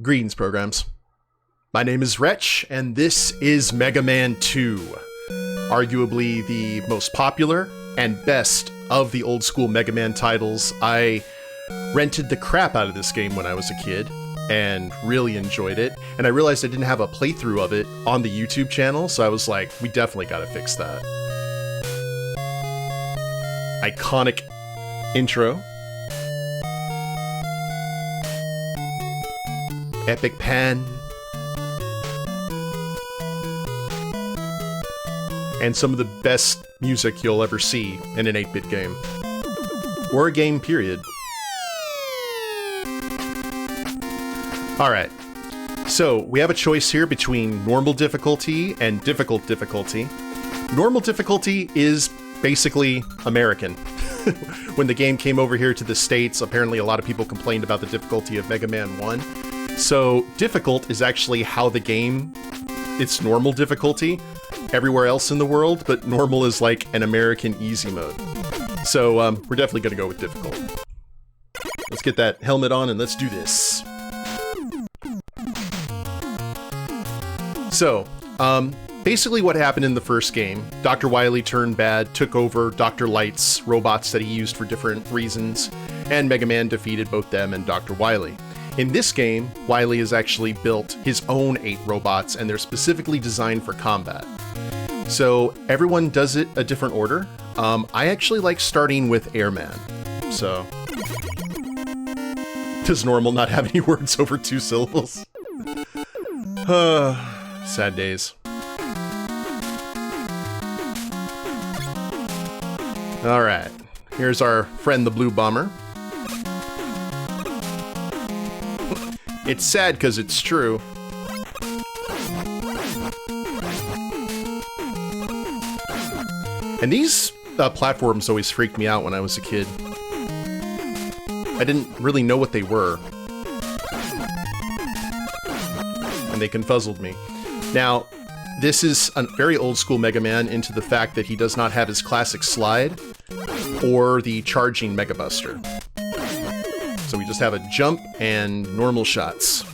Greetings, programs. My name is Wretch, and this is Mega Man 2. Arguably the most popular and best of the old school Mega Man titles. I rented the crap out of this game when I was a kid and really enjoyed it. And I realized I didn't have a playthrough of it on the YouTube channel, so I was like, we definitely gotta fix that. Iconic intro. Epic pan. And some of the best music you'll ever see in an 8-bit game. Or a game, period. Alright, so we have a choice here between normal difficulty and difficult difficulty. Normal difficulty is basically American. When the game came over here to the States, apparently a lot of people complained about the difficulty of Mega Man 1. So difficult is actually how the game, it's normal difficulty everywhere else in the world, but normal is like an American easy mode. So we're definitely gonna go with difficult. Let's get that helmet on and let's do this. So, basically what happened in the first game, Dr. Wily turned bad, took over Dr. Light's robots that he used for different reasons, and Mega Man defeated both them and Dr. Wily. In this game, Wily has actually built his own 8 robots, and they're specifically designed for combat. So everyone does it a different order. I actually like starting with Airman. So, does normal not have any words over 2 syllables? Sad days. Alright, here's our friend the Blue Bomber. It's sad because it's true. And these platforms always freaked me out when I was a kid. I didn't really know what they were. And they confuzzled me. Now, this is a very old school Mega Man into the fact that he does not have his classic slide or the charging Mega Buster. So we just have a jump and normal shots.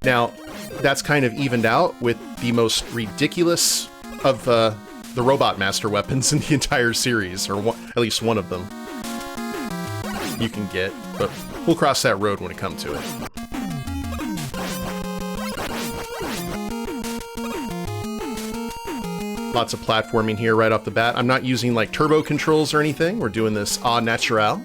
Now, that's kind of evened out with the most ridiculous of the Robot Master weapons in the entire series, or at least one of them you can get, but we'll cross that road when we come to it. Lots of platforming here right off the bat. I'm not using like turbo controls or anything. We're doing this au naturel.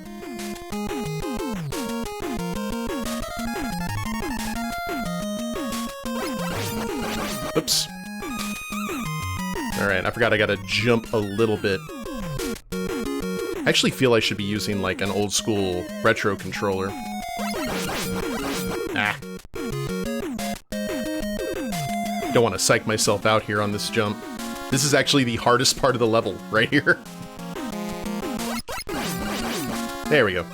Oops. Alright, I forgot I gotta jump a little bit. I actually feel I should be using like an old school retro controller. Ah. Don't want to psych myself out here on this jump. This is actually the hardest part of the level, right here. There we go.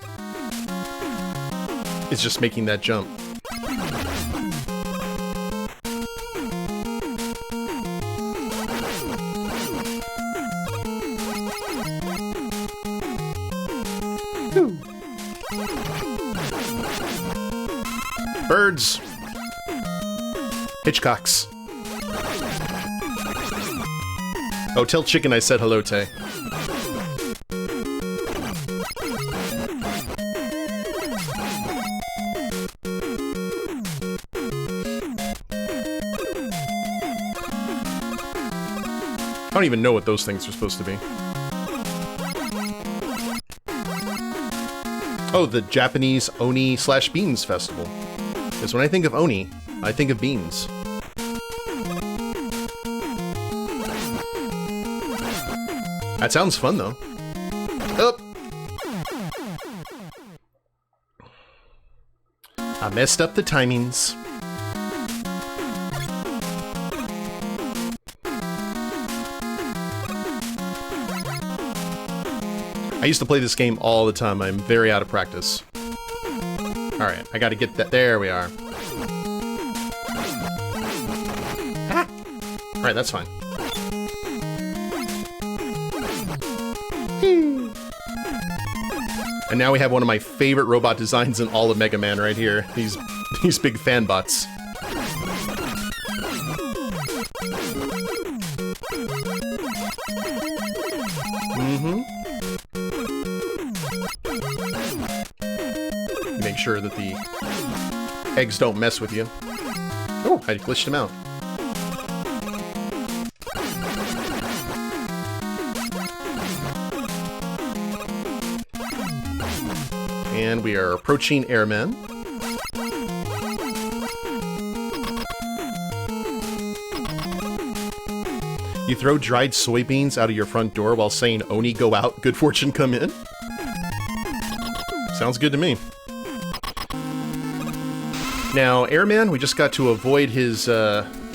It's just making that jump. Whew. Birds. Hitchcocks. Oh, tell Chicken I said hello, Tay. I don't even know what those things are supposed to be. Oh, the Japanese Oni/Beans Festival. Because when I think of Oni, I think of beans. That sounds fun, though. Oh! I messed up the timings. I used to play this game all the time. I'm very out of practice. Alright, I gotta get that. There we are. Ah! Alright, that's fine. And now we have one of my favorite robot designs in all of Mega Man right here. These big fan bots. Make sure that the eggs don't mess with you. Oh, I glitched him out. And we are approaching Airmen. You throw dried soybeans out of your front door while saying, "Oni, go out, good fortune come in"? Sounds good to me. Now, Airman, we just got to avoid his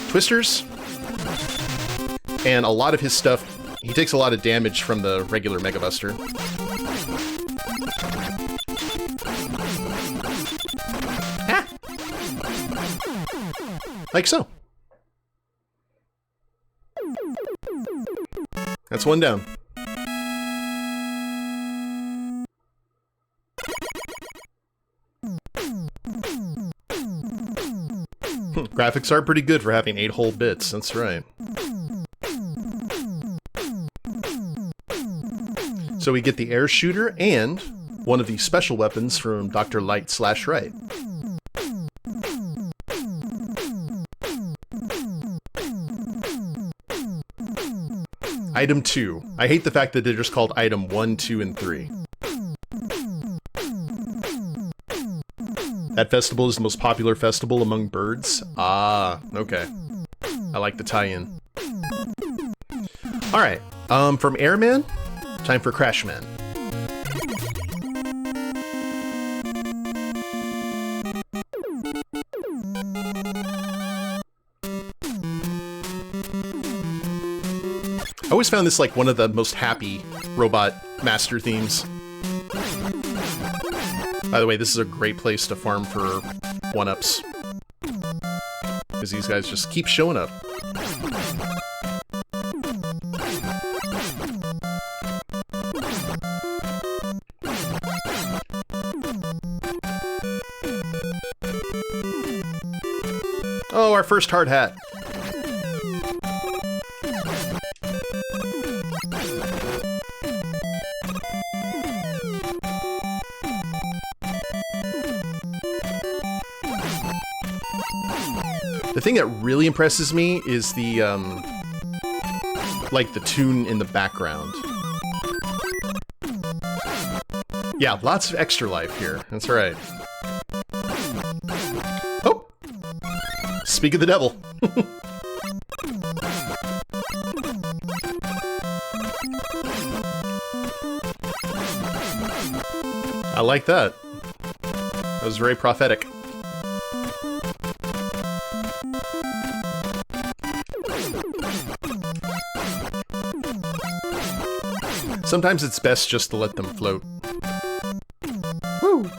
twisters. And a lot of his stuff, he takes a lot of damage from the regular Mega Buster. Ah! Like so. That's one down. Graphics are pretty good for having 8 whole bits, that's right. So we get the air shooter and one of the special weapons from Dr. Light/Right. Item 2. I hate the fact that they're just called Item 1, 2, and 3. That festival is the most popular festival among birds? Ah, okay. I like the tie-in. Alright, from Airman, time for Crashman. I always found this like one of the most happy Robot Master themes. By the way, this is a great place to farm for 1-ups. Because these guys just keep showing up. Oh, our first hard hat. The thing that really impresses me is the, like the tune in the background. Yeah, lots of extra life here. That's right. Oh! Speak of the devil. I like that. That was very prophetic. Sometimes it's best just to let them float. Woo!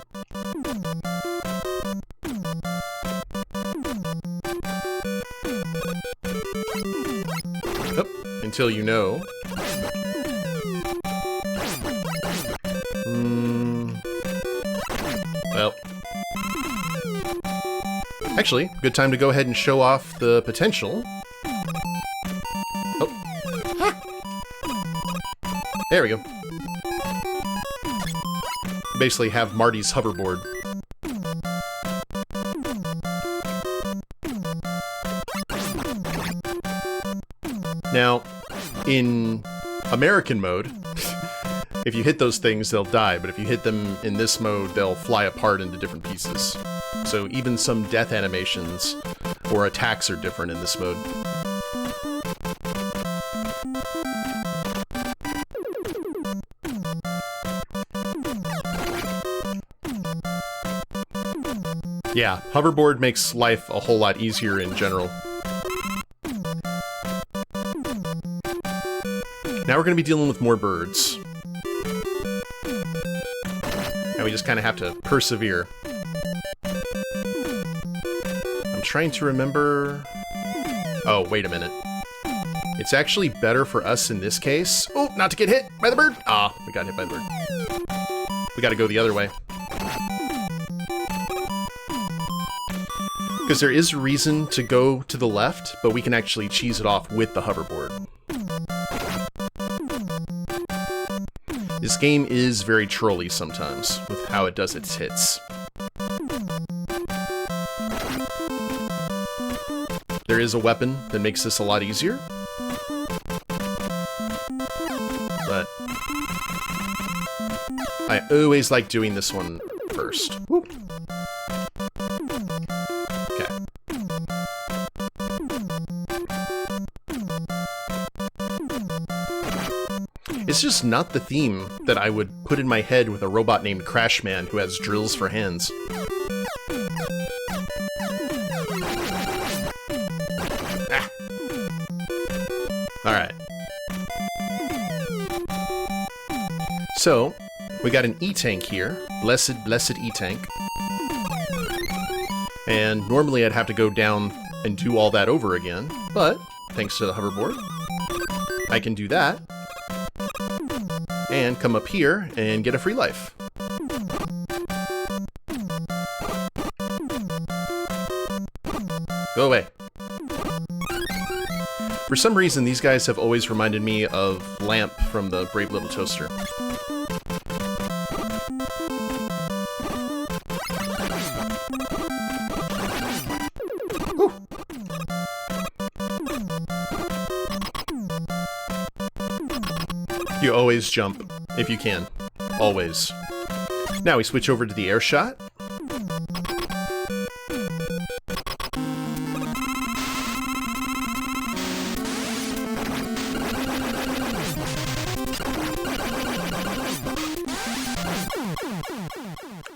Oh, until you know. Well. Actually, good time to go ahead and show off the potential. Oh. Ah. There we go. Basically have Marty's hoverboard. Now, in American mode, if you hit those things, they'll die, but if you hit them in this mode, they'll fly apart into different pieces. So even some death animations or attacks are different in this mode. Yeah, hoverboard makes life a whole lot easier in general. Now we're going to be dealing with more birds. And we just kind of have to persevere. I'm trying to remember... Oh, wait a minute. It's actually better for us in this case... Oh, not to get hit by the bird! Ah, we got hit by the bird. we gotta go the other way. Because there is a reason to go to the left, but we can actually cheese it off with the hoverboard. This game is very trolly sometimes with how it does its hits. There is a weapon that makes this a lot easier. But I always like doing this one first. Woo. Okay. It's just not the theme that I would put in my head with a robot named Crashman who has drills for hands. Ah. Alright. So, we got an E-Tank here. Blessed, blessed E-Tank. And normally I'd have to go down and do all that over again, but thanks to the hoverboard, I can do that. And come up here and get a free life. Go away. For some reason, these guys have always reminded me of Lamp from the Brave Little Toaster. Whew. You always jump, if you can. Always. Now we switch over to the air shot.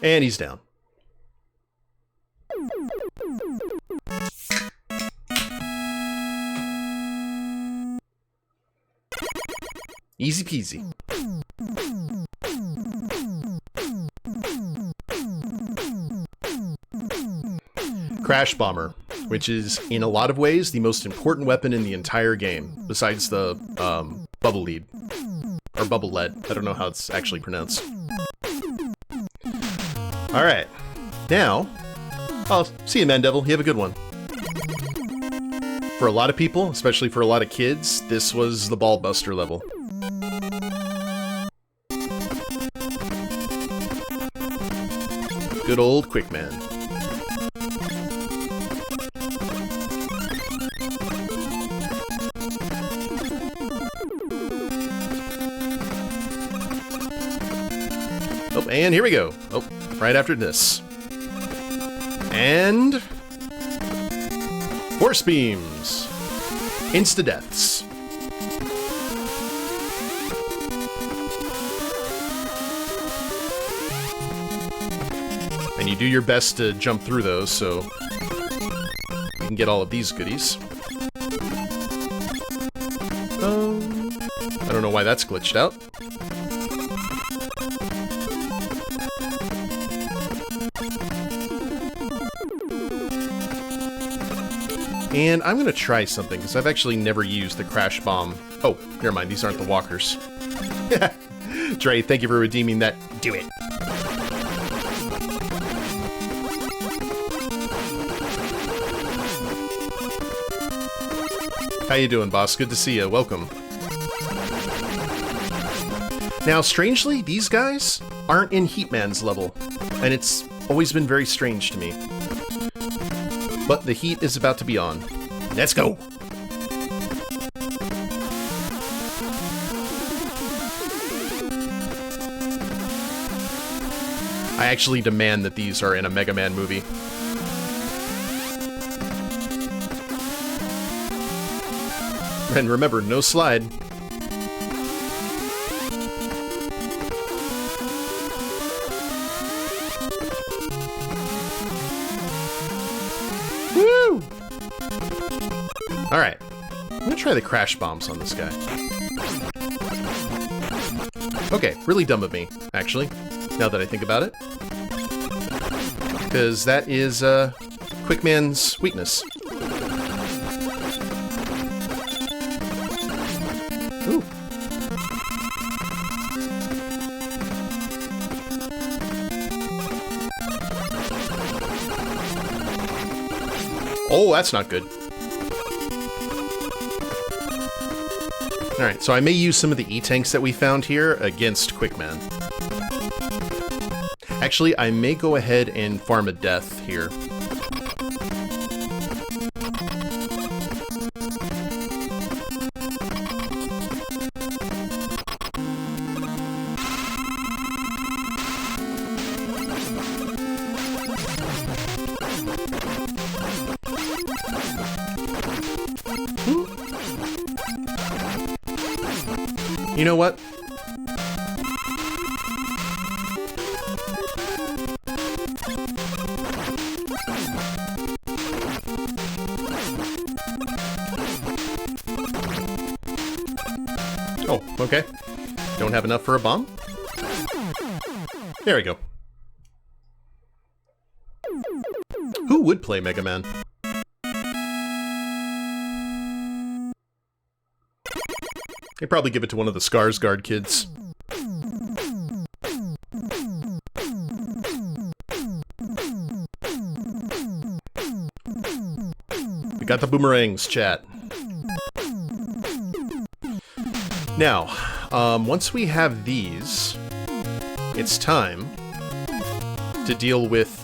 And he's down. Easy peasy. Crash Bomber, which is, in a lot of ways, the most important weapon in the entire game, besides the, Bubble Lead. Or Bubble Lead. I don't know how it's actually pronounced. Alright. Now, I'll see you, Mandevil. You have a good one. For a lot of people, especially for a lot of kids, this was the Ball Buster level. Good old Quickman. Oh, and here we go. Oh, right after this. And... Force Beams. Insta-deaths. And you do your best to jump through those, so you can get all of these goodies. I don't know why that's glitched out. And I'm gonna try something, because I've actually never used the Crash Bomb. Oh, never mind, these aren't the walkers. Dre, thank you for redeeming that. Do it. How you doing, boss? Good to see you. Welcome. Now, strangely, these guys aren't in Heatman's level, and it's always been very strange to me. But the heat is about to be on. Let's go! I actually demand that these are in a Mega Man movie. And remember, no slide. Woo! Alright. I'm gonna try the Crash Bombs on this guy. Okay, really dumb of me, actually, now that I think about it. Because that is, Quickman's weakness. Ooh. Oh, that's not good. Alright, so I may use some of the E-Tanks that we found here against Quickman. Actually, I may go ahead and farm a death here. You know what? Oh, okay. Don't have enough for a bomb? There we go. Who would play Mega Man? They'd probably give it to one of the Skarsgård kids. We got the boomerangs, chat. Now, once we have these, it's time to deal with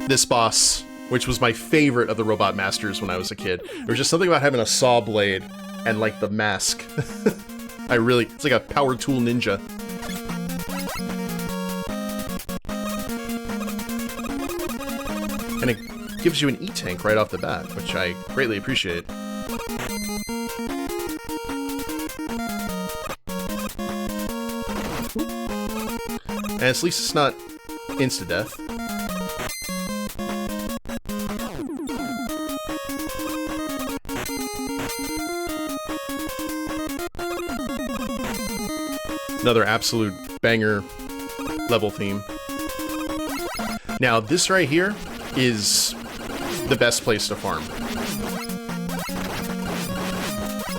this boss, which was my favorite of the Robot Masters when I was a kid. There was just something about having a saw blade and, like, the mask. It's like a power tool ninja. And it gives you an E-Tank right off the bat, which I greatly appreciate. And at least it's not insta-death. Another absolute banger level theme. Now, this right here is the best place to farm.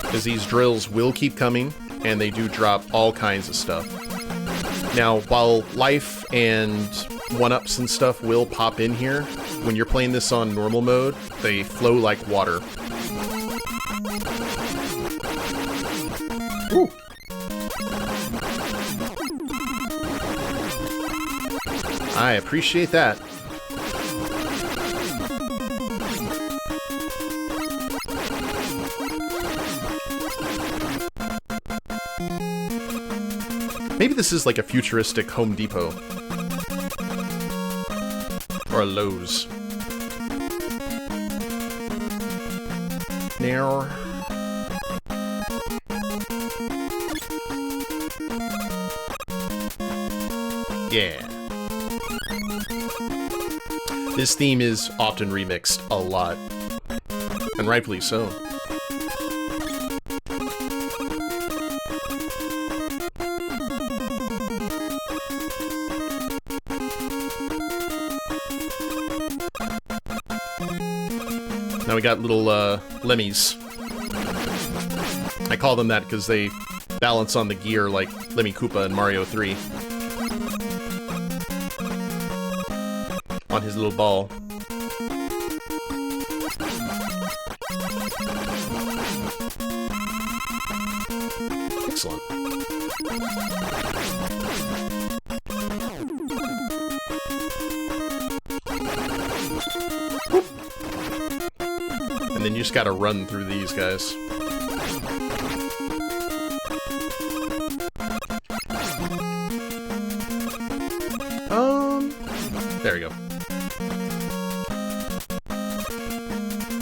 Because these drills will keep coming, and they do drop all kinds of stuff. Now, while life and 1-ups and stuff will pop in here, when you're playing this on normal mode, they flow like water. Ooh. I appreciate that. Maybe this is like a futuristic Home Depot. Or a Lowe's. Now. Yeah. This theme is often remixed a lot. And rightfully so. Now we got little Lemmies. I call them that because they balance on the gear like Lemmy Koopa in Mario 3. On his little ball. Excellent. Whoop. And then you just gotta run through these guys. There we go.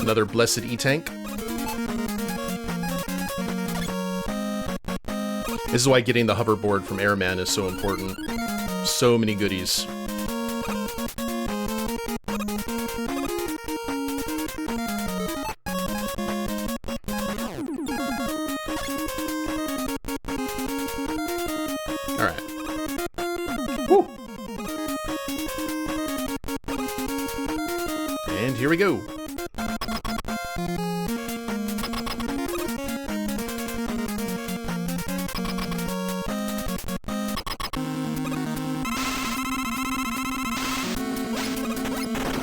Another blessed E-Tank. This is why getting the hoverboard from Airman is so important. So many goodies. Alright. Woo! And here we go.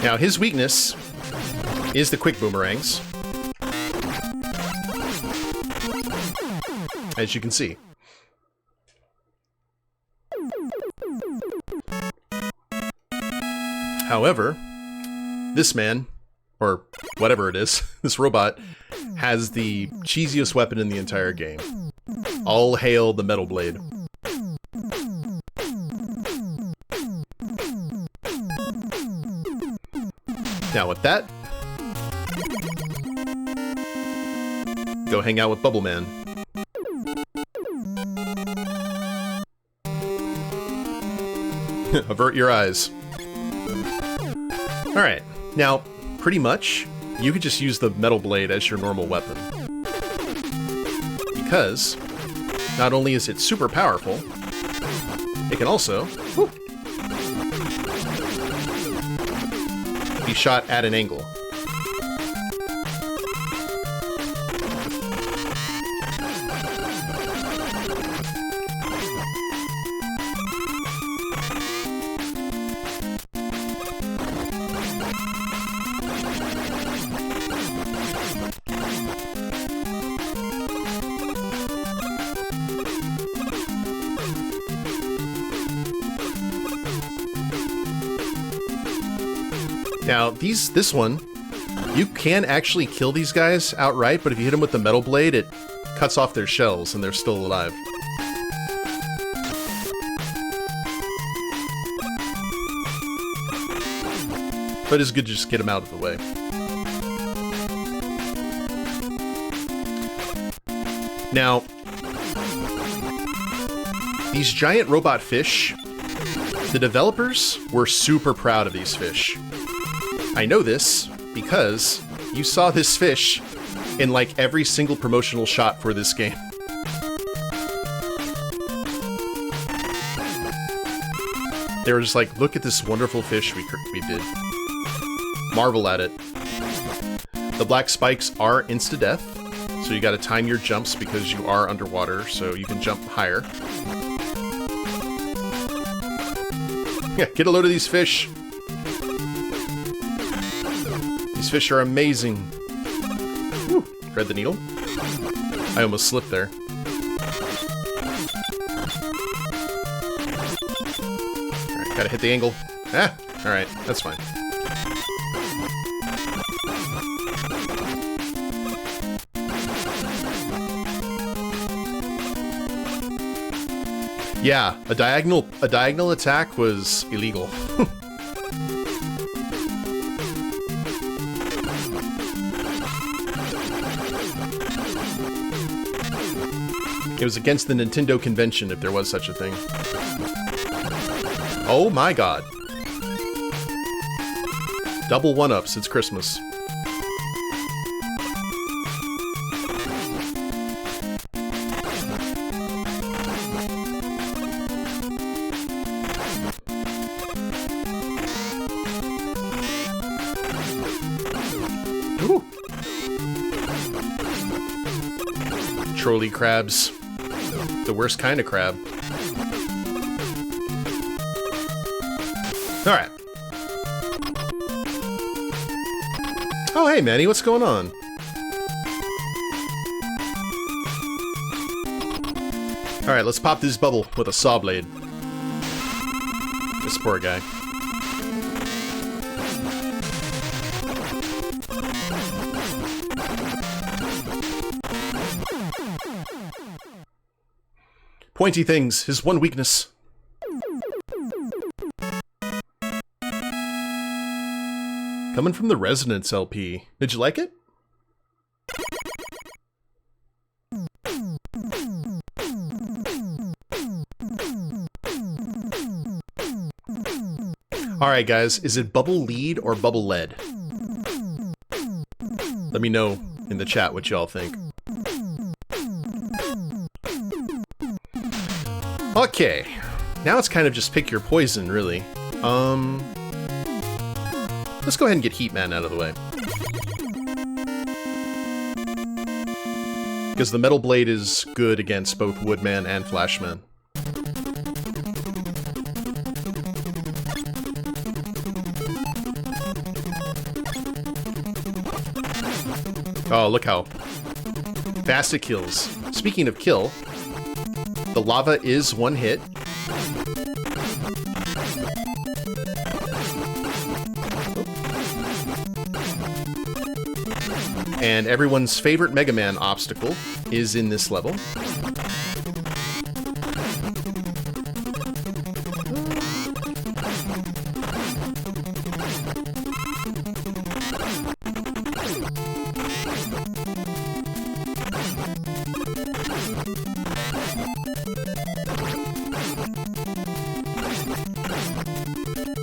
Now, his weakness is the quick boomerangs. As you can see. However, this man, or whatever it is, this robot, has the cheesiest weapon in the entire game. All hail the Metal Blade. Now with that, go hang out with Bubble Man. Avert your eyes. Alright, now, pretty much, you could just use the Metal Blade as your normal weapon. Because, not only is it super powerful, it can also be shot at an angle. Now, this one, you can actually kill these guys outright, but if you hit them with the Metal Blade, it cuts off their shells and they're still alive. But it's good to just get them out of the way. Now, these giant robot fish, the developers were super proud of these fish. I know this because you saw this fish in like every single promotional shot for this game. They were just like, look at this wonderful fish we did. Marvel at it. The black spikes are insta-death, so you gotta time your jumps because you are underwater, so you can jump higher. Yeah, get a load of these fish. These fish are amazing. Woo, thread the needle. I almost slipped there. Alright, gotta hit the angle. Ah, alright, that's fine. Yeah, a diagonal attack was illegal. It was against the Nintendo convention, if there was such a thing. Oh my god. Double one-ups, it's Christmas. Ooh. Trolley crabs. The worst kind of crab. Alright. Oh, hey, Manny, what's going on? Alright, let's pop this bubble with a saw blade. This poor guy. Pointy things, his one weakness. Coming from the Resonance LP. Did you like it? Alright guys, is it bubble lead or bubble lead? Let me know in the chat what y'all think. Okay, now it's kind of just pick your poison, really. Let's go ahead and get Heatman out of the way. Because the Metal Blade is good against both Woodman and Flashman. Oh, look how fast it kills. Speaking of kill, the lava is one hit. And everyone's favorite Mega Man obstacle is in this level.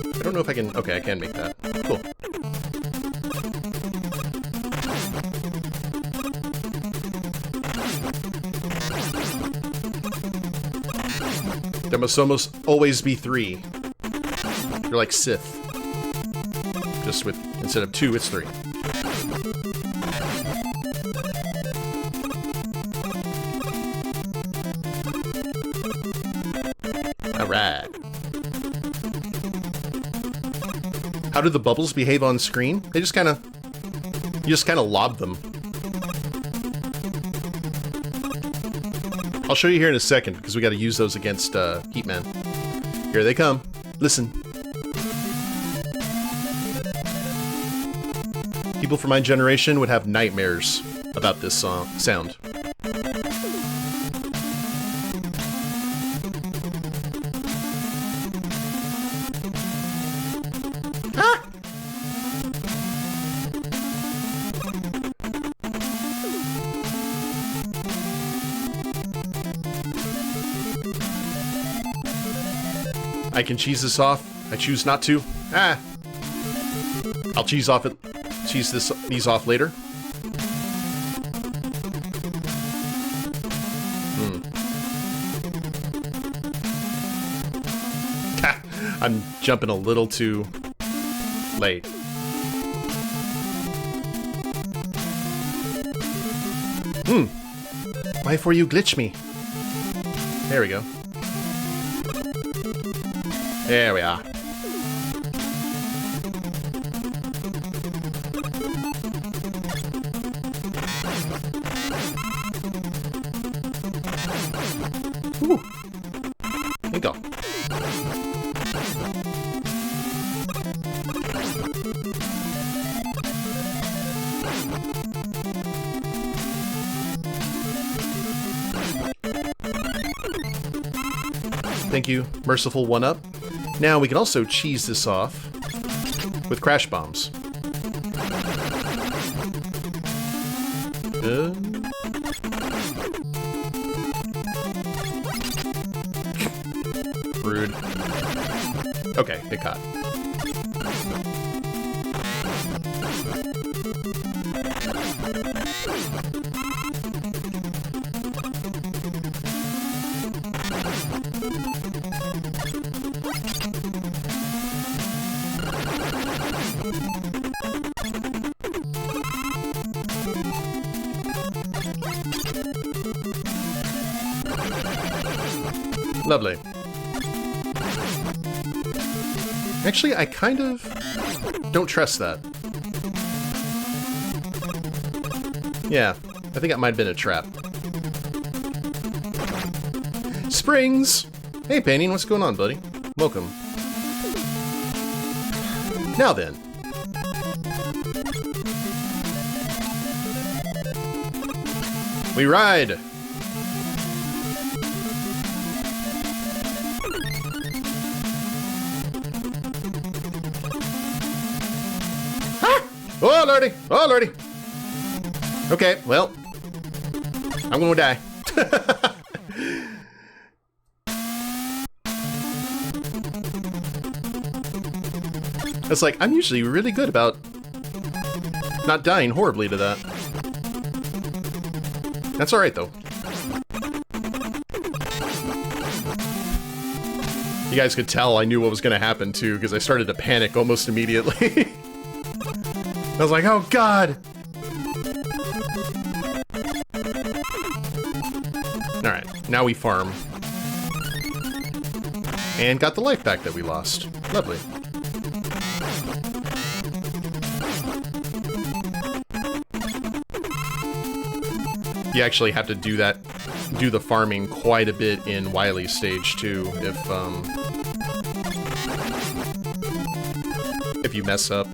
I don't know if I can... Okay, I can make that. Cool. There must almost always be 3. You're like Sith. Just with, instead of 2, it's 3. Alright. How do the bubbles behave on screen? They just kind of... You just kind of lob them. I'll show you here in a second, because we got to use those against Heatman. Here they come. Listen. People from my generation would have nightmares about this sound. Ah! I can cheese this off. I choose not to. Ah! I'll cheese these off later. Ha! I'm jumping a little too late. Why for you glitch me? There we go. There we are. Ooh. There you go. Thank you, merciful one-up. Now we can also cheese this off with crash bombs. Rude. Okay, it caught. Lovely. Actually, I kind of don't trust that. Yeah, I think that might have been a trap. Springs! Hey, Painting, what's going on, buddy? Welcome. Now then. We ride! Oh, lordy! Oh, lordy! Okay, well, I'm gonna die. It's like, I'm usually really good about not dying horribly to that. That's alright, though. You guys could tell I knew what was gonna happen, too, because I started to panic almost immediately. I was like, oh god! Alright, now we farm. And got the life back that we lost. Lovely. You actually have to do the farming quite a bit in Wily's stage too, if you mess up.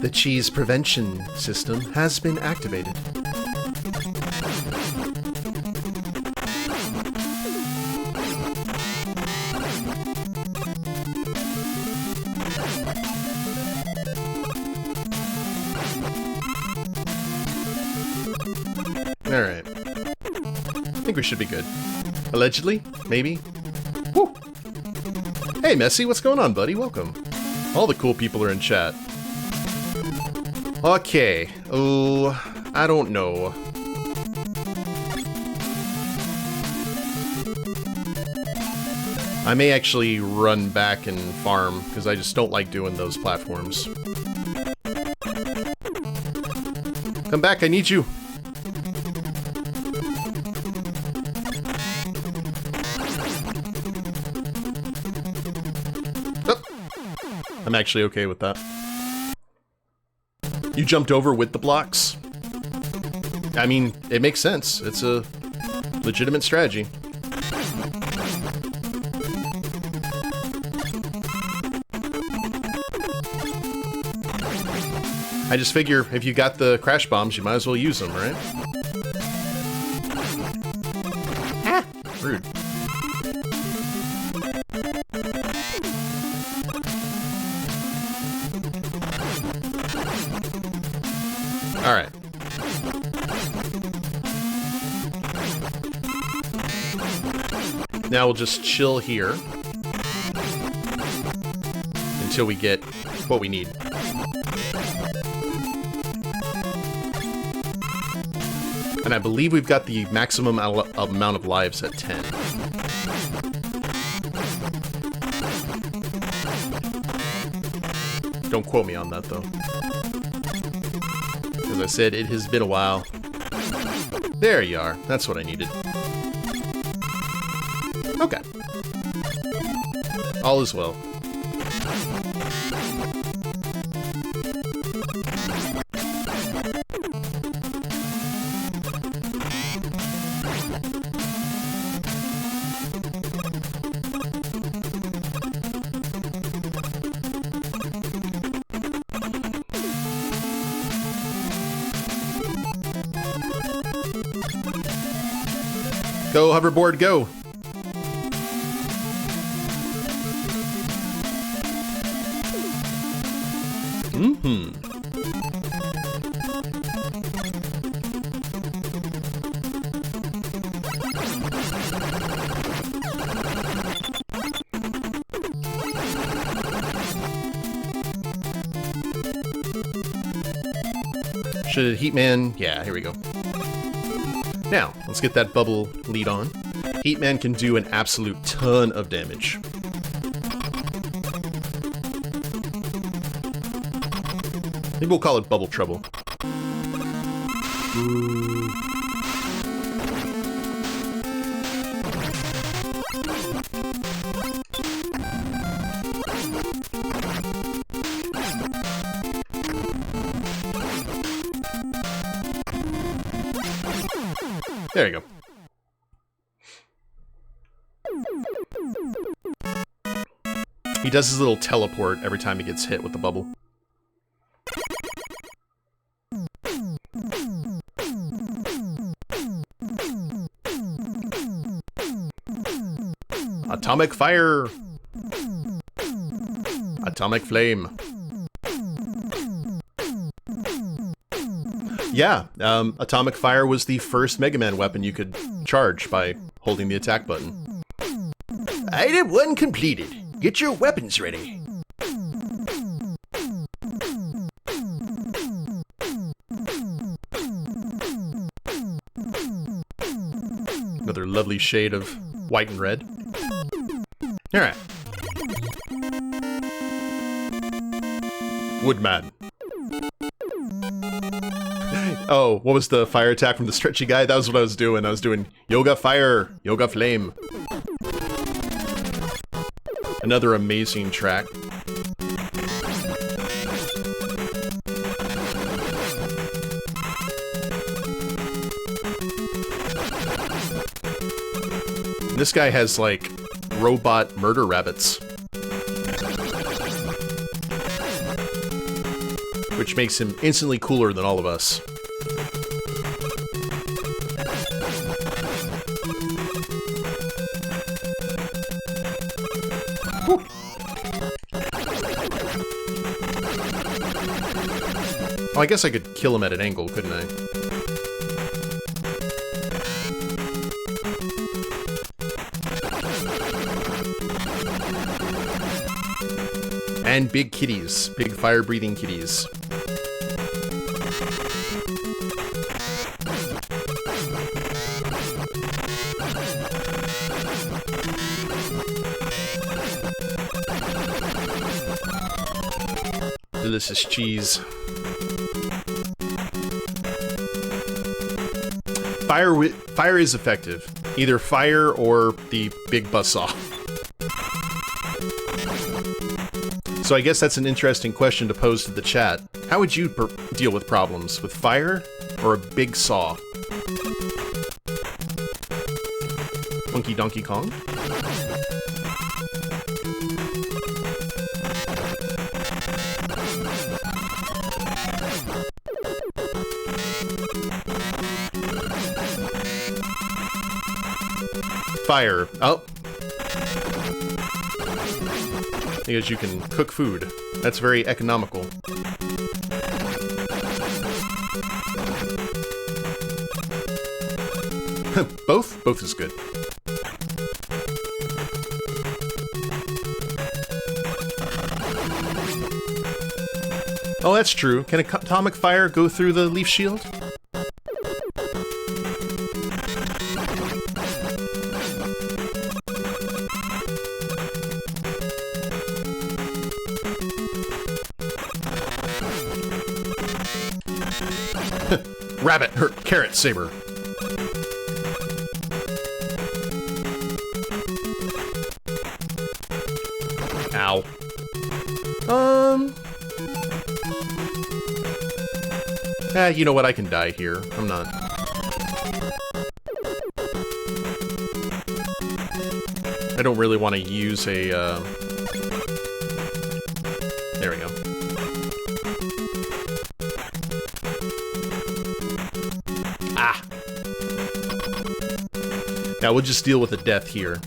The cheese prevention system has been activated. Alright. I think we should be good. Allegedly? Maybe? Woo! Hey, Messy, what's going on, buddy? Welcome. All the cool people are in chat. Okay. Oh, I don't know. I may actually run back and farm, because I just don't like doing those platforms. Come back, I need you! Oh. I'm actually okay with that. You jumped over with the blocks? I mean, it makes sense. It's a legitimate strategy. I just figure if you got the crash bombs, you might as well use them, right? Ah, rude. Alright. Now we'll just chill here until we get what we need. And I believe we've got the maximum amount of lives at 10. Don't quote me on that, though. As I said, it has been a while. There you are. That's what I needed. Okay. All is well. Go, hoverboard, go! Mm-hmm. Should Heatman... Yeah, here we go. Now, let's get that bubble lead on. Heatman can do an absolute ton of damage. Maybe we'll call it Bubble Trouble. Ooh. There you go. He does his little teleport every time he gets hit with the bubble. Atomic fire! Atomic flame. Yeah, Atomic Fire was the first Mega Man weapon you could charge by holding the attack button. Item 1 completed. Get your weapons ready. Another lovely shade of white and red. Alright. Woodman. Oh, what was the fire attack from the stretchy guy? That was what I was doing. I was doing Yoga Fire, Yoga Flame. Another amazing track. This guy has, like, robot murder rabbits. Which makes him instantly cooler than all of us. Whew. Oh, I guess I could kill him at an angle, couldn't I? And big kitties. Big fire-breathing kitties. Delicious cheese. Fire is effective. Either fire or the big buzzsaw. So I guess that's an interesting question to pose to the chat. How would you deal with problems? With fire or a big saw? Funky Donkey Kong? Fire. Oh. Because you can cook food. That's very economical. Both is good. Oh, that's true. Can atomic fire go through the leaf shield? Rabbit, her carrot saber. Ow. You know what? I can die here. I'm not. I don't really want to use a, There we go. Ah! Now we'll just deal with the death here.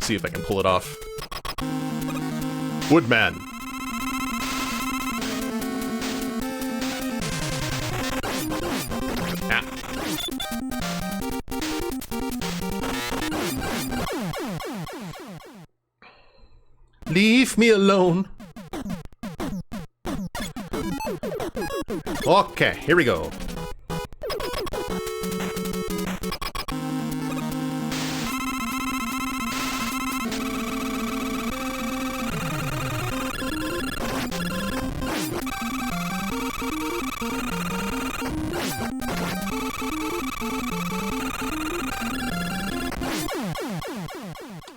See if I can pull it off. Woodman! Ah. Leave me alone. Okay, here we go.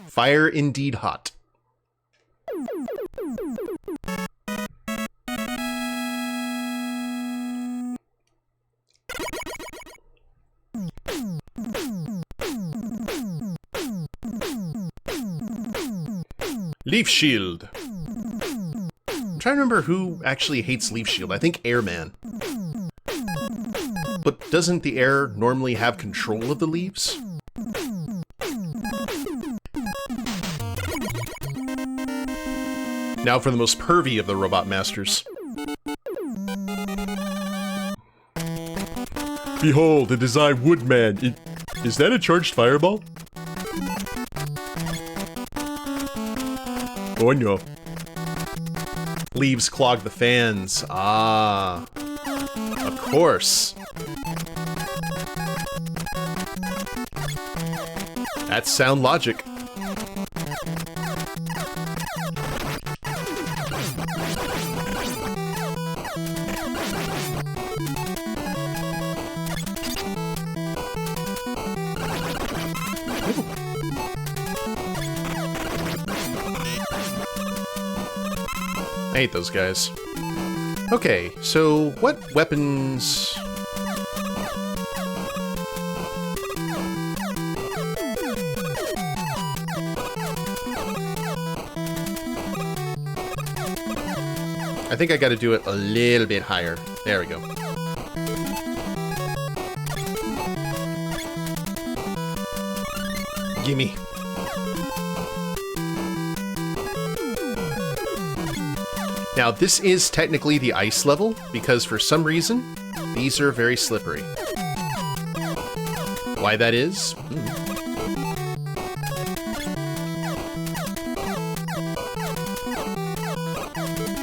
Fire indeed hot. Leaf Shield. I'm trying to remember who actually hates Leaf Shield. I think Airman. But doesn't the air normally have control of the leaves? Now for the most pervy of the robot masters. Behold, it is I, Woodman. Is that a charged fireball? Oh no. Leaves clog the fans. Ah. Of course. That's sound logic. I hate those guys. Okay, so what weapons... I think I got to do it a little bit higher. There we go. Gimme. Now, this is technically the ice level, because for some reason, these are very slippery. Why that is?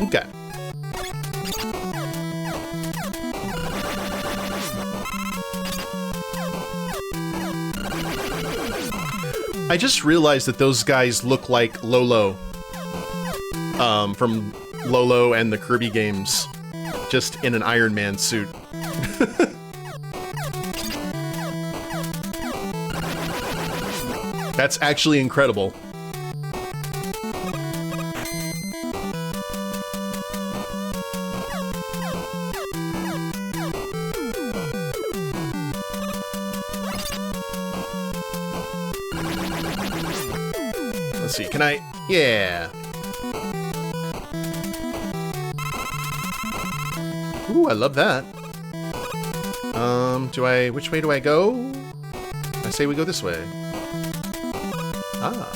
Okay. I just realized that those guys look like Lolo. From Lolo and the Kirby games. Just in an Iron Man suit. That's actually incredible. Let's see, can I... Yeah. Ooh, I love that. Which way do I go? I say we go this way. Ah.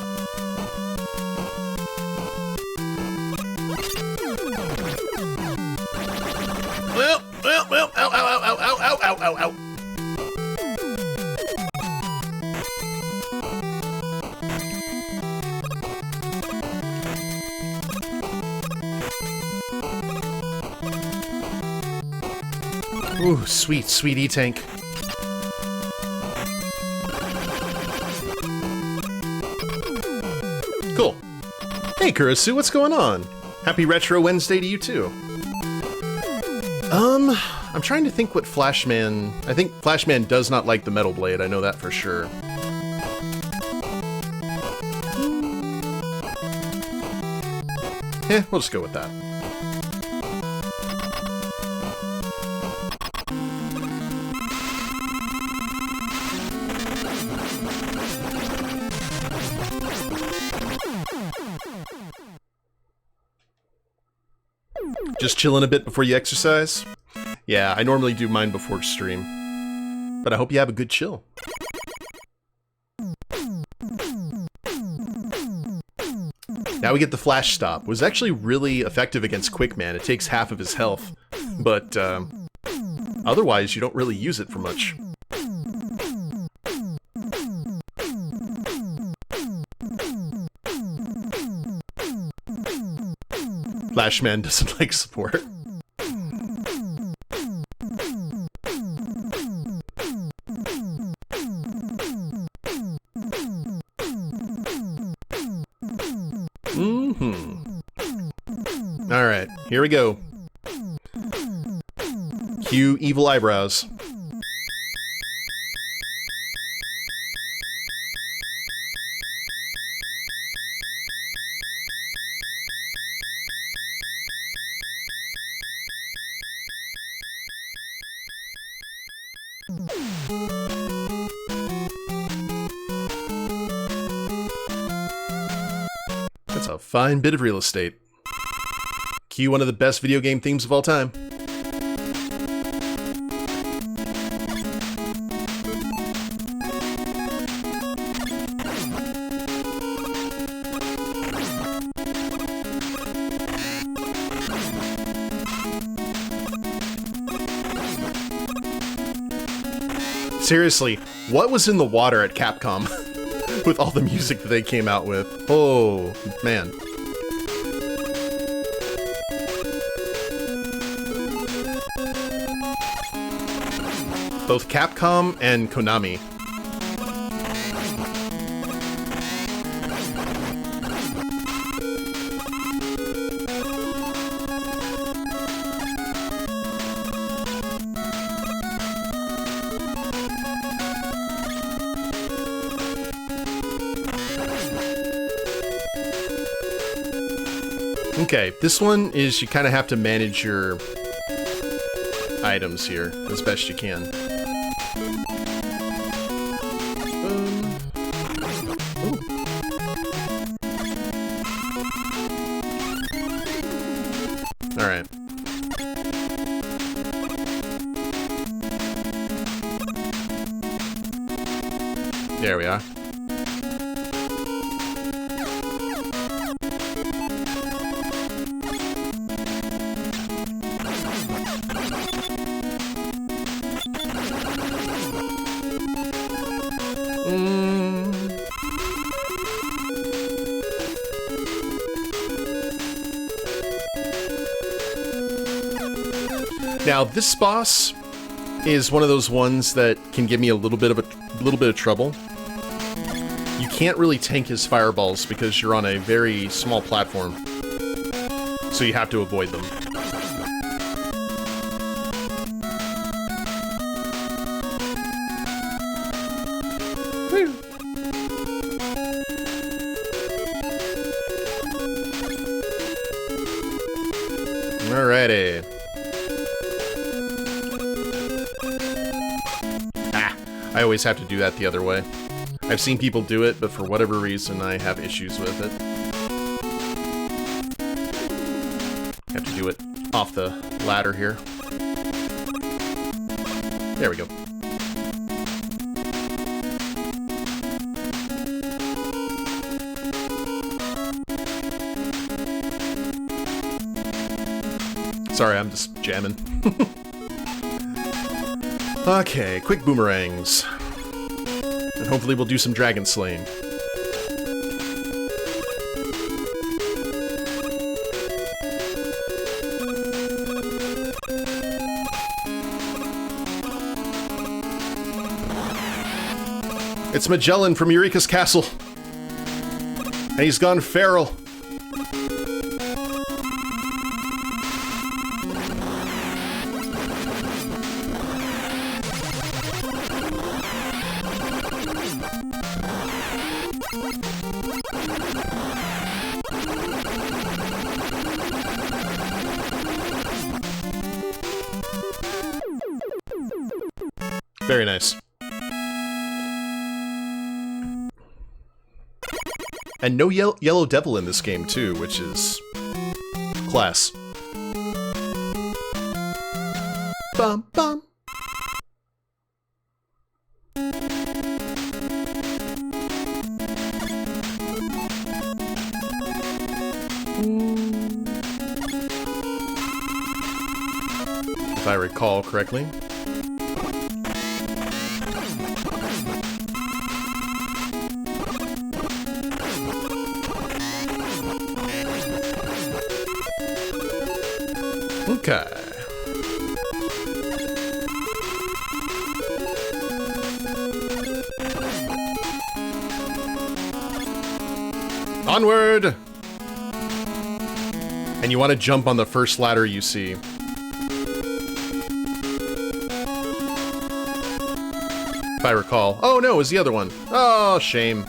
Well, ow, ow, ow, ow, ow, ow, ow, ow. Ooh, sweet, sweet E-Tank. Cool. Hey, Kurisu, what's going on? Happy Retro Wednesday to you, too. I'm trying to think what Flashman... I think Flashman does not like the Metal Blade, I know that for sure. Yeah, we'll just go with that. Just chilling a bit before you exercise? Yeah, I normally do mine before stream. But I hope you have a good chill. Now we get the Flash Stop. It was actually really effective against Quickman. It takes half of his health. But, otherwise, you don't really use it for much. Flashman doesn't like support. Alright, here we go. Cue evil eyebrows. That's a fine bit of real estate. Cue one of the best video game themes of all time. Seriously, what was in the water at Capcom with all the music that they came out with? Oh, man. Both Capcom and Konami. Okay, this one is you kind of have to manage your items here as best you can. Alright. There we are. Now, this boss is one of those ones that can give me a little bit of trouble. You can't really tank his fireballs because you're on a very small platform, so you have to avoid them. Woo. Alrighty. I always have to do that the other way. I've seen people do it, but for whatever reason, I have issues with it. Have to do it off the ladder here. There we go. Sorry, I'm just jamming. Okay, quick boomerangs. And hopefully we'll do some dragon slaying. It's Magellan from Eureka's castle. And he's gone feral. Very nice. And no yellow devil in this game, too, which is class. Bum, bum. If I recall correctly. Okay. Onward! And you want to jump on the first ladder you see. If I recall. Oh no, it was the other one. Oh, shame.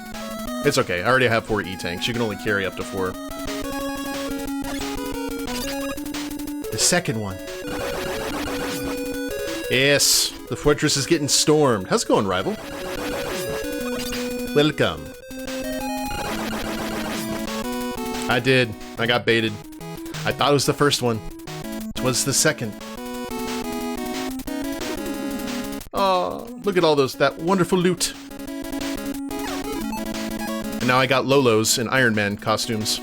It's okay, I already have 4 E-tanks. You can only carry up to 4. The second one. Yes, the fortress is getting stormed. How's it going, rival? Welcome. I did. I got baited. I thought it was the first one. It was the second. Oh, look at all that wonderful loot. And now I got Lolos and Iron Man costumes.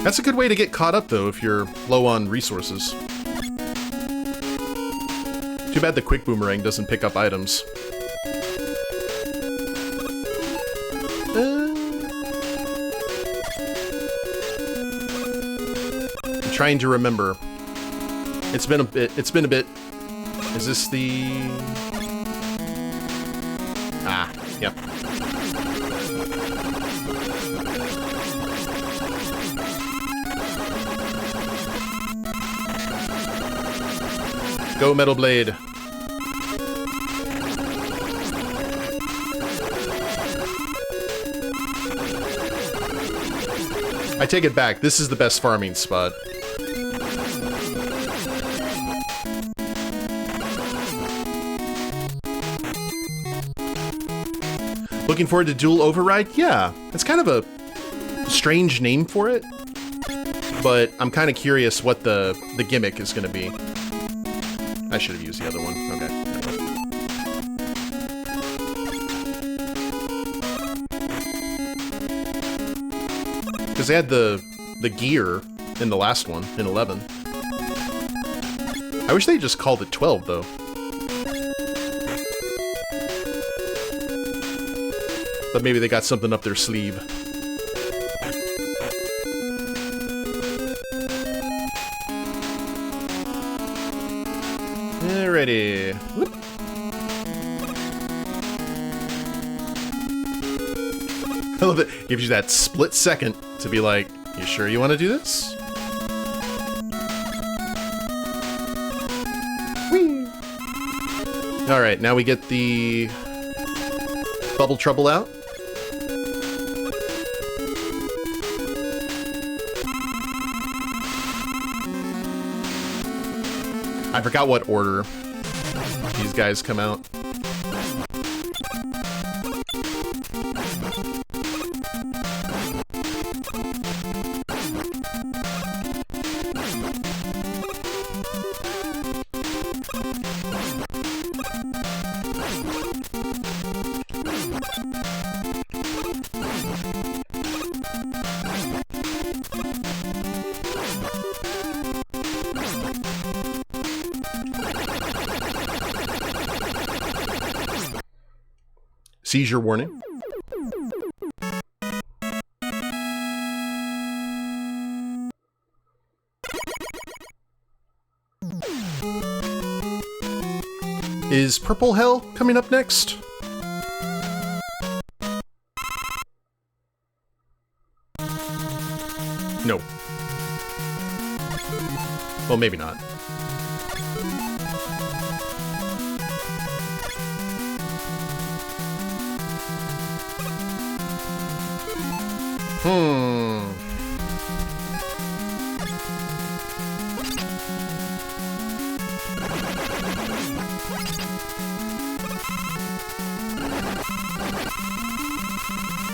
That's a good way to get caught up, though, if you're low on resources. Too bad the quick boomerang doesn't pick up items. I'm trying to remember. It's been a bit. Is this the... Ah, yep. Go, Metal Blade. I take it back. This is the best farming spot. Looking forward to Dual Override? Yeah. It's kind of a strange name for it. but I'm kind of curious what the gimmick is going to be. I should have used the other one. Okay. Because they had the gear in the last one, in 11. I wish they just called it 12, though. But maybe they got something up their sleeve. Alrighty. Whoop. I love it. Gives you that split second to be like, you sure you want to do this? Whee! Alright, now we get the bubble trouble out. I forgot what order these guys come out. Seizure warning. Is Purple Hell coming up next? No. Well, maybe not.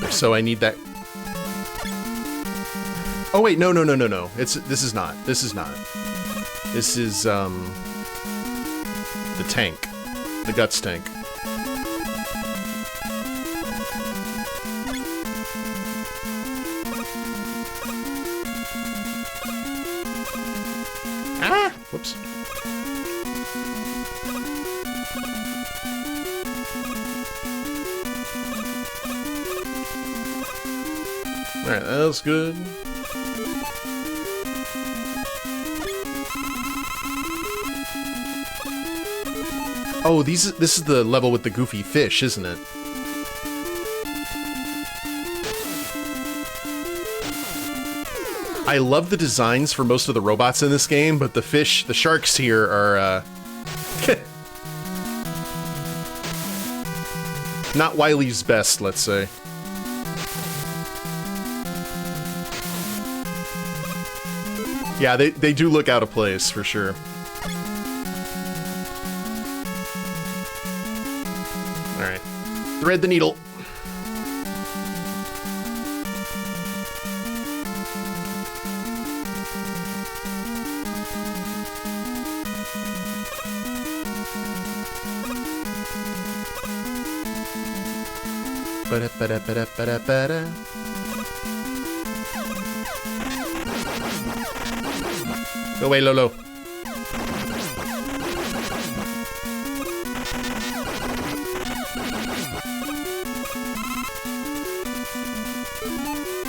If so, I need that. Oh wait, no. This is not. This is the tank. The guts tank. Whoops. Alright, that was good. Oh, this is the level with the goofy fish, isn't it? I love the designs for most of the robots in this game, but the sharks here are, not Wily's best, let's say. Yeah, they do look out of place, for sure. Alright. Thread the needle. Ba-da-ba-da-ba-da-ba-da-ba-da. Go away, Lolo.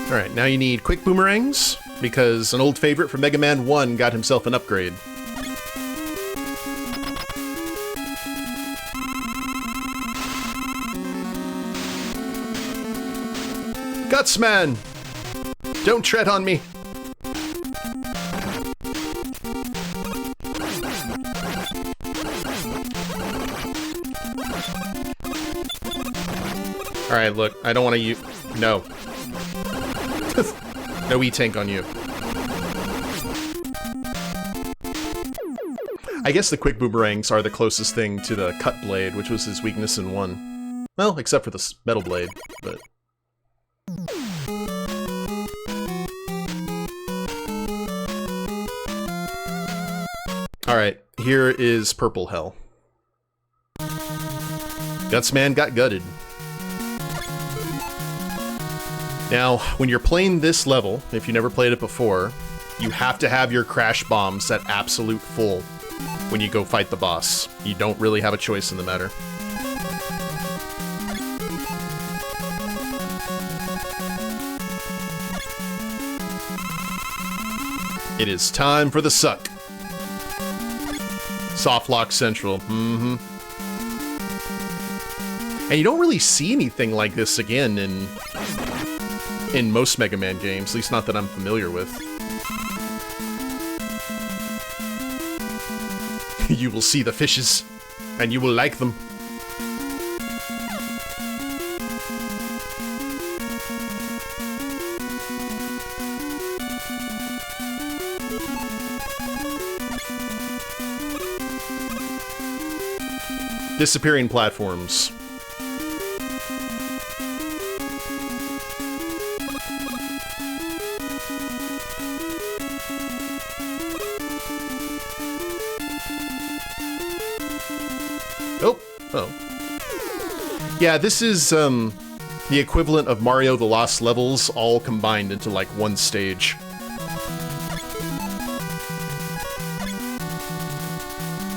Alright, now you need quick boomerangs, because an old favorite from Mega Man 1 got himself an upgrade. Gutsman! Don't tread on me! Alright, look, I don't want to use... No. No E-Tank on you. I guess the quick boomerangs are the closest thing to the cut blade, which was his weakness in 1. Well, except for the metal blade, but... Alright, here is Purple Hell. Gutsman got gutted. Now, when you're playing this level, if you never played it before, you have to have your crash bombs at absolute full when you go fight the boss. You don't really have a choice in the matter. It is time for the suck. Softlock Central. Mm-hmm. And you don't really see anything like this again in most Mega Man games, at least not that I'm familiar with. You will see the fishes, and you will like them. Disappearing platforms. Oh. Yeah, this is, the equivalent of Mario the Lost Levels all combined into, like, one stage.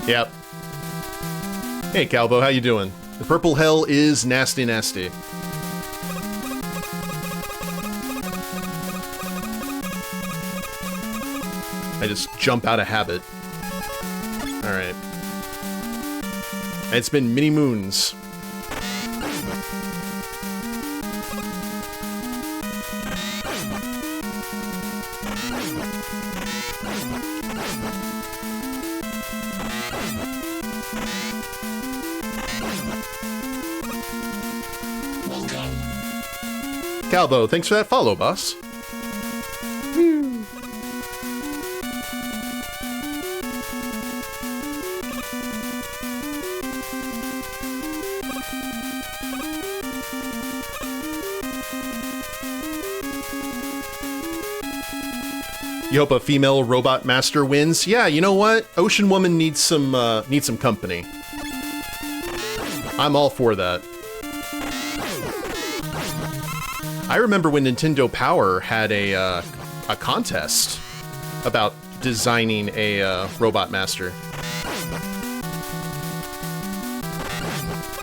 Yep. Hey, Calvo, how you doing? The Purple Hell is nasty, nasty. I just jump out of habit. Alright. It's been many moons. Calvo, thanks for that follow, boss. You hope a female robot master wins? Yeah, you know what? Ocean Woman needs some company. I'm all for that. I remember when Nintendo Power had a contest about designing a robot master.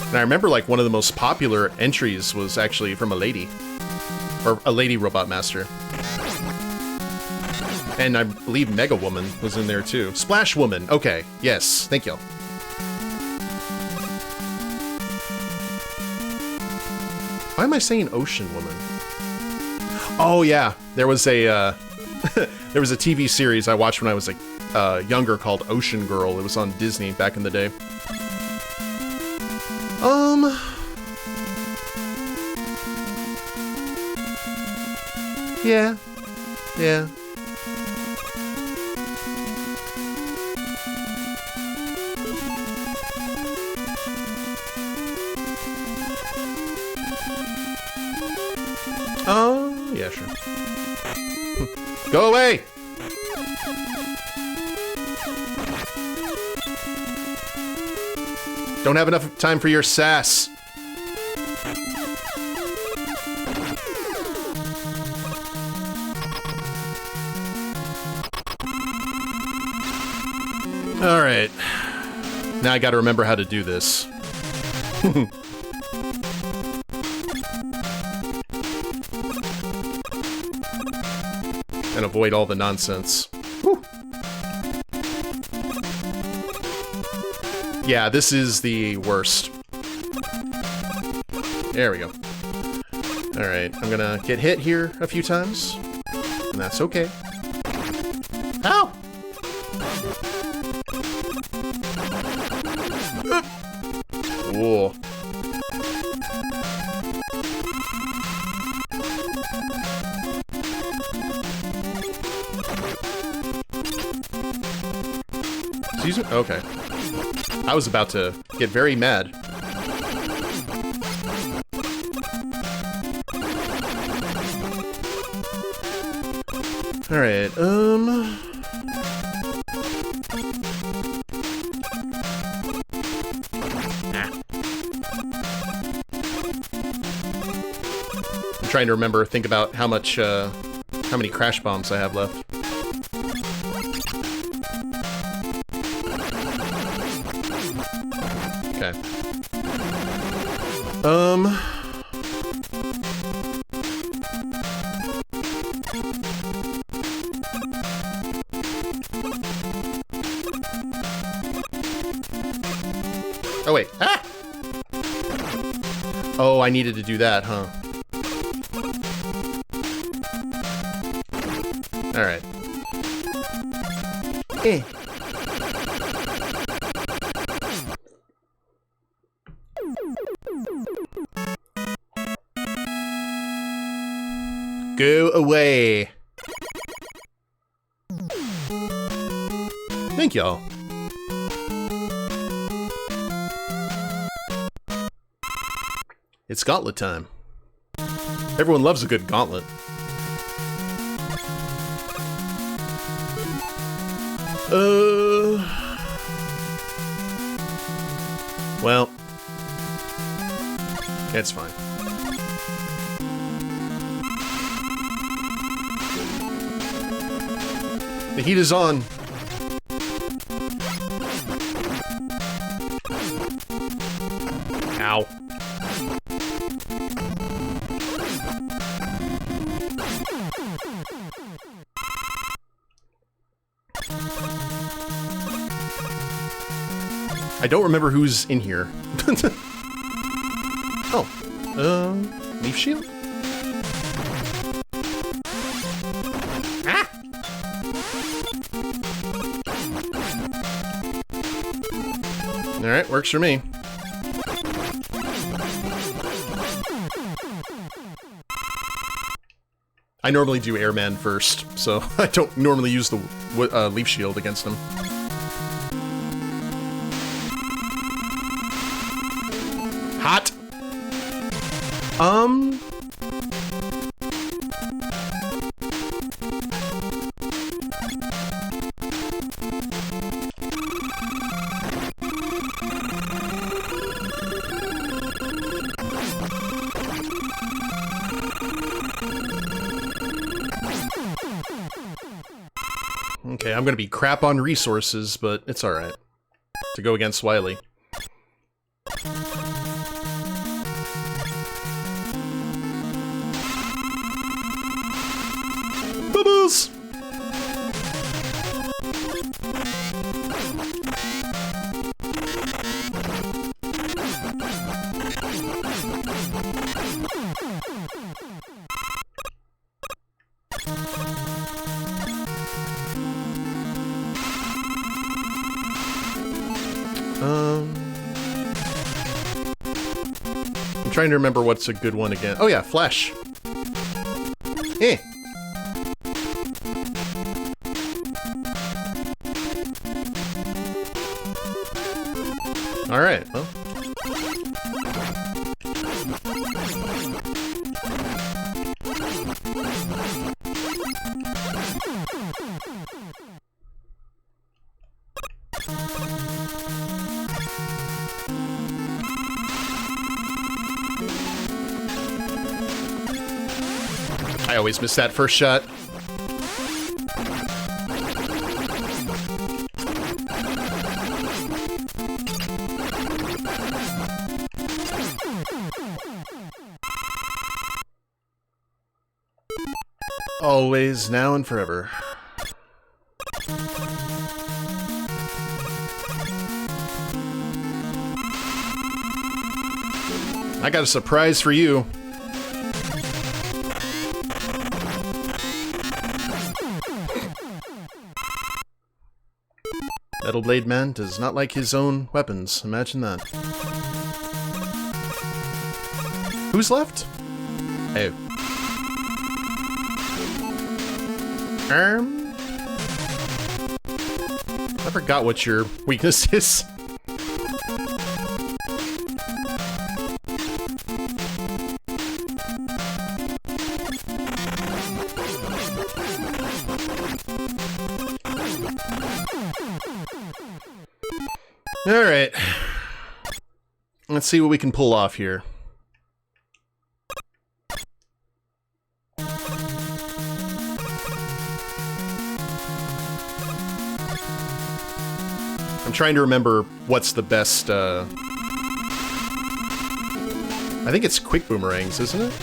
And I remember, like, one of the most popular entries was actually from a lady. Or a lady robot master. And I believe Mega Woman was in there too. Splash Woman. Okay. Yes. Thank you. Why am I saying Ocean Woman? Oh yeah, there was a there was a TV series I watched when I was younger called Ocean Girl. It was on Disney back in the day. Yeah. Yeah. Oh, yeah, sure. Go away! Don't have enough time for your sass. Alright. Now I gotta remember how to do this. And avoid all the nonsense. Whew. Yeah, this is the worst. There we go. Alright, I'm gonna get hit here a few times. And that's okay. Ow! Whoa. Excuse me? Okay. I was about to get very mad. Alright, trying to think about how many crash bombs I have left. Okay. Oh, wait. Ah! Oh, I needed to do that, huh? Alright. Eh. Go away. Thank y'all. It's gauntlet time. Everyone loves a good gauntlet. Well. It's fine. The heat is on. Ow. I don't remember who's in here. Oh, leaf shield? Ah! Alright, works for me. I normally do airman first, so I don't normally use the leaf shield against him. Hot! Okay, I'm gonna be crap on resources, but it's alright. To go against Wily. Bubbles! I'm trying to remember what's a good one again. Oh yeah, Flesh. Eh. Alright, well. I always miss that first shot. Always, now and forever. I got a surprise for you. Metal Blade Man does not like his own weapons. Imagine that. Who's left? Oh. I forgot what your weakness is. Alright. Let's see what we can pull off here. trying to remember what's the best, I think it's quick boomerangs, isn't it?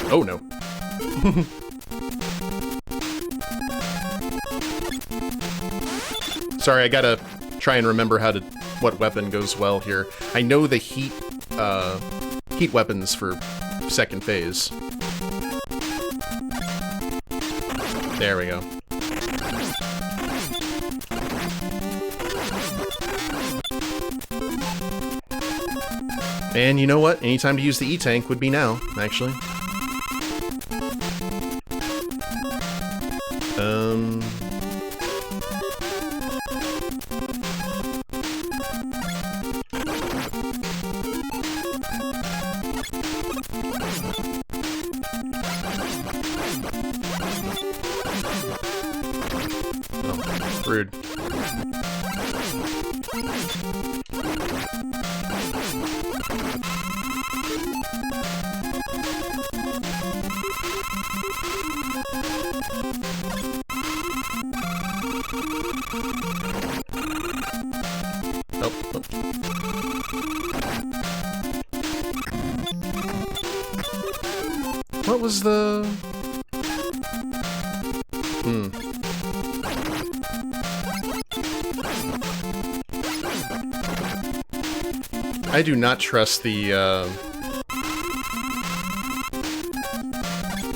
Oh, no. Sorry, I gotta try and remember what weapon goes well here. I know the heat weapons for second phase. There we go. And you know what? Any time to use the E-Tank would be now, actually. Oh, rude. Oh. What was the... I do not trust the,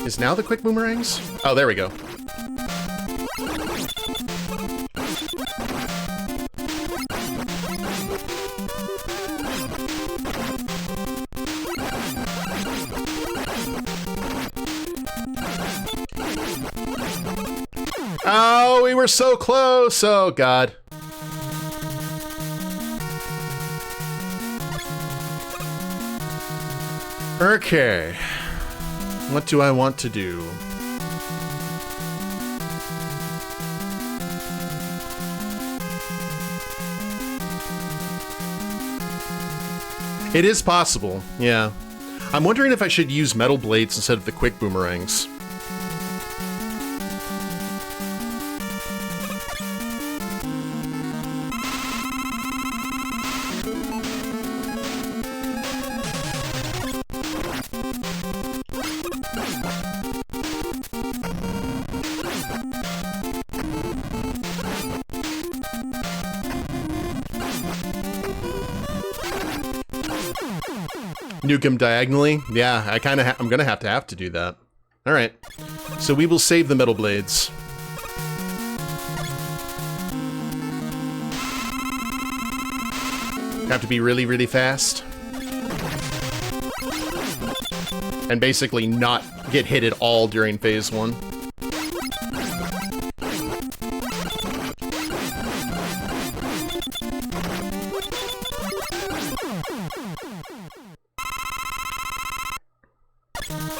Is now the quick boomerangs? Oh, there we go. Oh, we were so close! Oh, God. Okay. What do I want to do? It is possible, yeah. I'm wondering if I should use metal blades instead of the quick boomerangs. Nuke him diagonally? Yeah, I'm gonna have to do that. Alright. So we will save the metal blades. Have to be really, really fast. And basically not get hit at all during phase 1.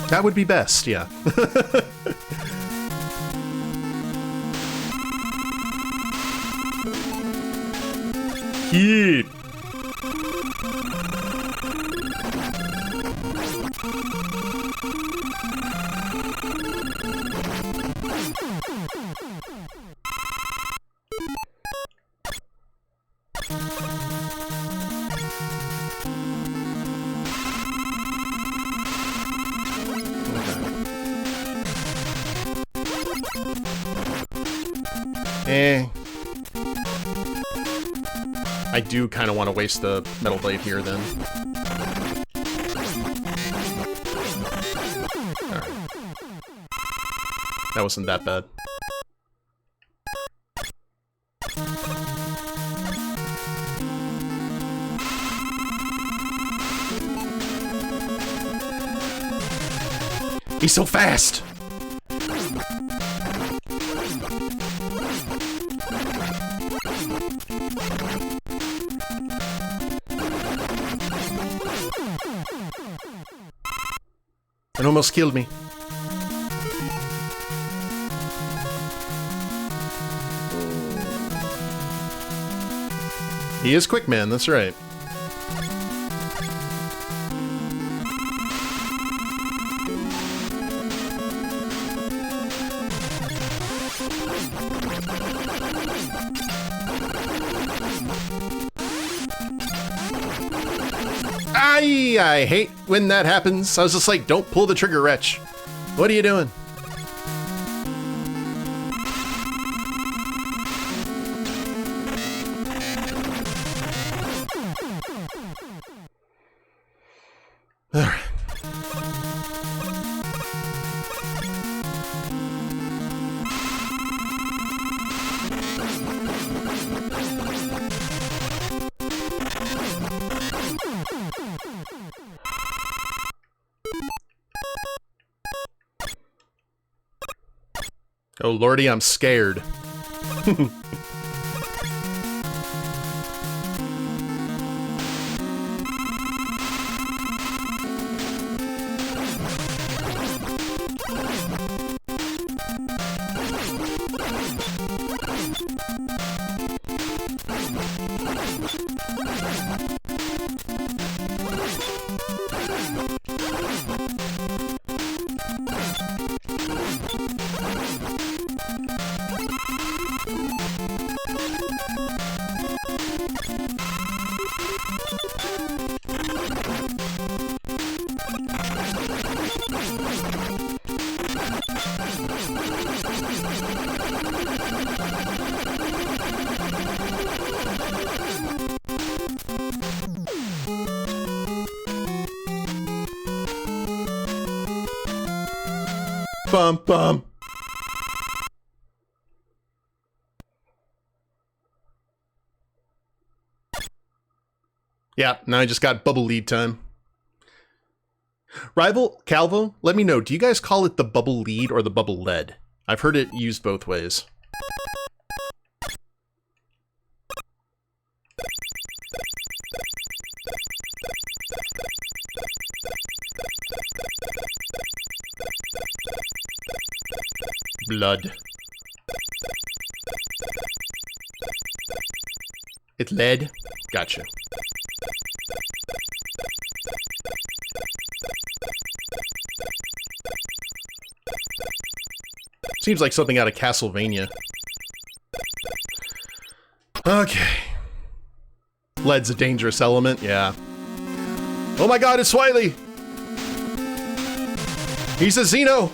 That would be best, yeah. Heat. I do kind of want to waste the metal blade here, then. Alright. That wasn't that bad. He's so fast! It almost killed me. He is quick, man, that's right. I hate when that happens. I was just like, don't pull the trigger, Wretch. What are you doing? All right. Oh lordy, I'm scared. Bum bum. Yeah, now I just got bubble lead time. Rival, Calvo, let me know, do you guys call it the bubble lead or the bubble lead? I've heard it used both ways. Blood. It's lead? Gotcha. Seems like something out of Castlevania. Okay. Lead's a dangerous element, yeah. Oh my god, it's Wily! He's a Xeno!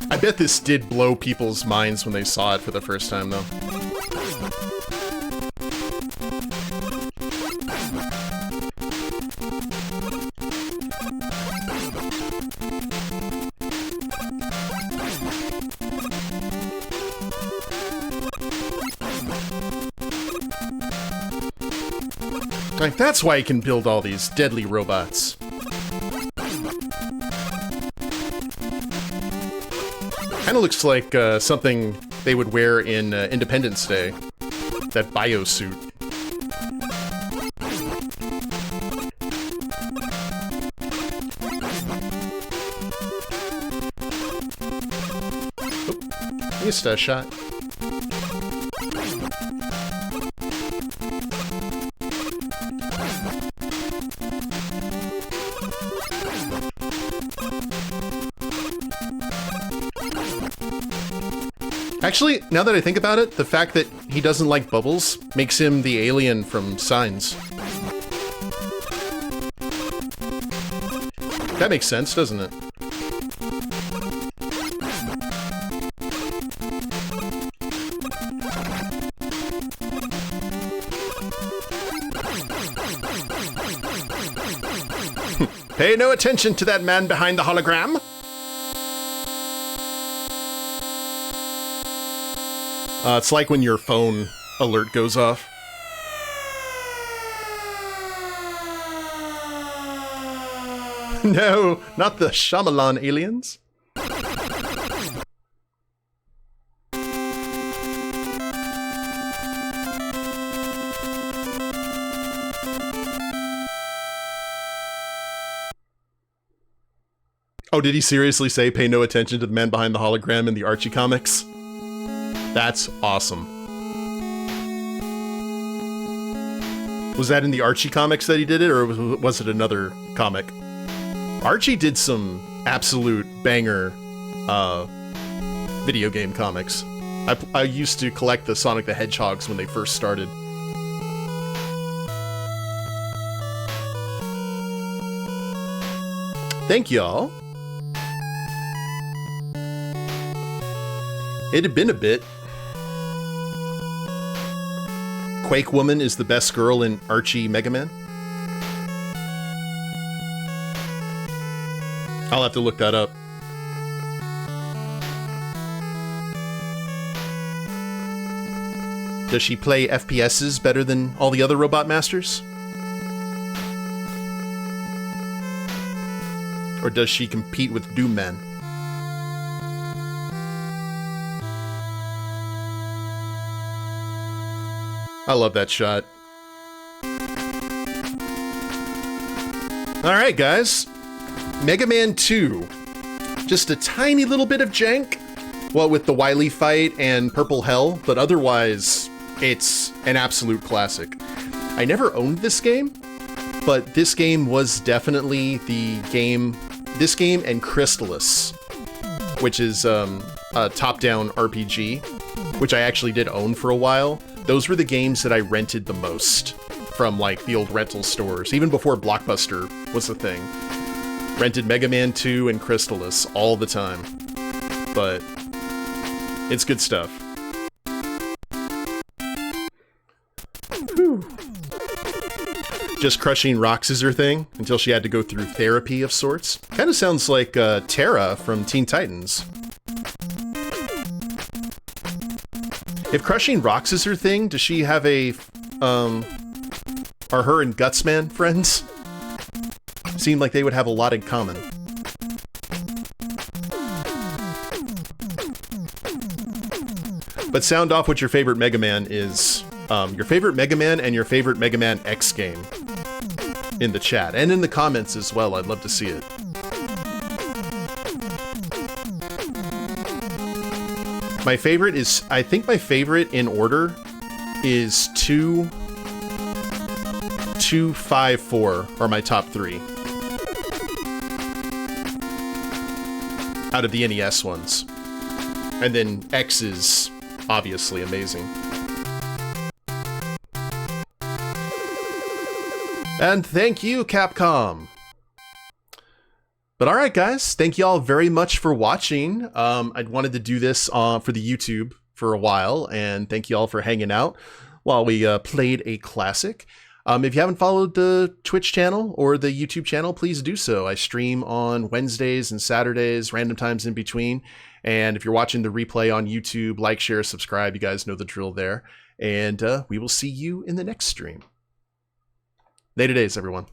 I bet this did blow people's minds when they saw it for the first time, though. Like, that's why he can build all these deadly robots. Kinda looks like something they would wear in Independence Day. That biosuit. Oop, missed a shot. Actually, now that I think about it, the fact that he doesn't like bubbles makes him the alien from Signs. That makes sense, doesn't it? Pay no attention to that man behind the hologram. It's like when your phone alert goes off. No, not the Shyamalan aliens. Oh, did he seriously say pay no attention to the man behind the hologram in the Archie comics? That's awesome. Was that in the Archie comics that he did it, or was it another comic? Archie did some absolute banger video game comics. I used to collect the Sonic the Hedgehogs when they first started. Thank y'all. It had been a bit. Quake Woman is the best girl in Archie Mega Man. I'll have to look that up. Does she play FPSs better than all the other Robot Masters? Or does she compete with Doom Man? I love that shot. Alright, guys. Mega Man 2. Just a tiny little bit of jank. Well, with the Wily fight and Purple Hell, but otherwise, it's an absolute classic. I never owned this game, but this game was definitely the game... This game and Crystallis, which is a top-down RPG, which I actually did own for a while. Those were the games that I rented the most from, like, the old rental stores, even before Blockbuster was a thing. Rented Mega Man 2 and Crystallis all the time. But it's good stuff. Whew. Just crushing rocks is her thing, until she had to go through therapy of sorts. Kind of sounds like Terra from Teen Titans. If crushing rocks is her thing, does she have a, are her and Gutsman friends? Seem like they would have a lot in common. But sound off what your favorite Mega Man is. Your favorite Mega Man and your favorite Mega Man X game. In the chat, and in the comments as well. I'd love to see it. My favorite is, I think my favorite in order is 2, 5, 4 are my top 3. Out of the NES ones. And then X is obviously amazing. And thank you, Capcom! But alright guys, thank you all very much for watching. I wanted to do this for the YouTube for a while, and thank you all for hanging out while we played a classic. If you haven't followed the Twitch channel or the YouTube channel, please do so. I stream on Wednesdays and Saturdays, random times in between. And if you're watching the replay on YouTube, like, share, subscribe. You guys know the drill there. And we will see you in the next stream. Later days, everyone.